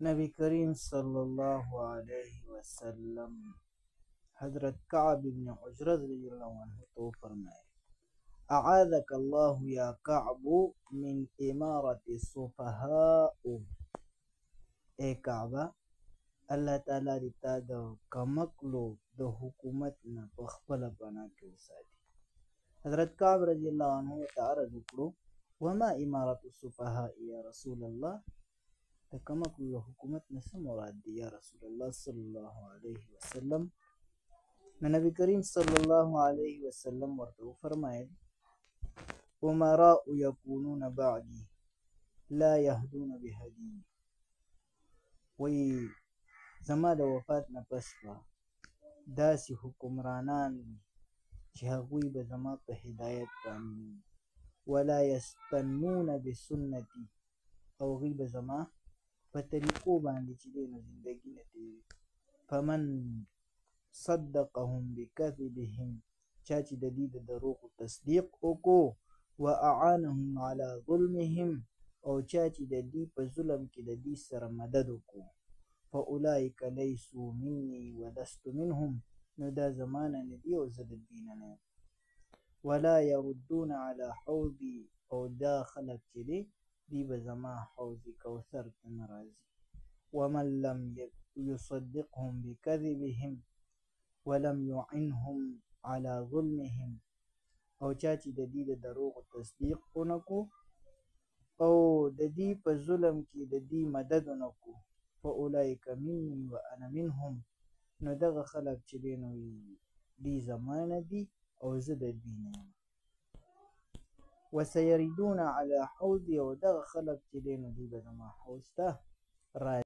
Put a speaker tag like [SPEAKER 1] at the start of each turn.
[SPEAKER 1] نبی کریم صلی الله علیه وسلم حضرت کعب بن عجرة رضی اللہ عنہ تو فرمائے اعاذک اللہ یا کعب من امارت السفهاء. اے کعبہ، اللہ تعالیٰ دی تا د کمکلو د حکومت نه په خپله پناه کې وساتي. حضرت کعب رضی اللہ عنہ ته عرض وکړو وما امارت السفهاء یا رسول الله، د کمکلو د حکومت نه څه مراد دی یا رسول الله صلی الله علیه وسلم؟ نو نبی کریم صلی الله علیه وسلم ورته وفرمایل امراء یکونون بعدی لا یهدون بهدی، وی زما د وفات نه پس به داسې حکمرانان وي چې هغوی به زما په هدایت باندې ولا یستنون بسنتي، او هغوی به زما په طریقو باندې چې دی نو زندګي نه تېروي. فمن صدقهم بکذبهم، چا چې د دې د دروغو تصدیق وکړو، واعانهم على ظلمهم، او چا چې د دې په ظلم کې د دې سره مدد وکړو، فاولئک لیسوا مني ولست منهم، نو دا زمانه نه دي او زه د دوی نه یم. ولا یردون على حوضي، او دا خلک چې دی دی به زما حوض کوثر ته نه راځي. ومن لم یصدقهم بکذبهم ولم یعنهم على ظلمهم، او چا چې د دې د دروغو تصدیق ونه کړو او د دې په ظلم کې د دې مدد ونه کړو، فاولئک مني وانا منهم، نو دغه خلک چې دی نو دی زما نه دي او زه د دوی نه یم. وسیردون علی حوضي، او دغه خلک چې دی نو دوی به زما حوض ته راځي.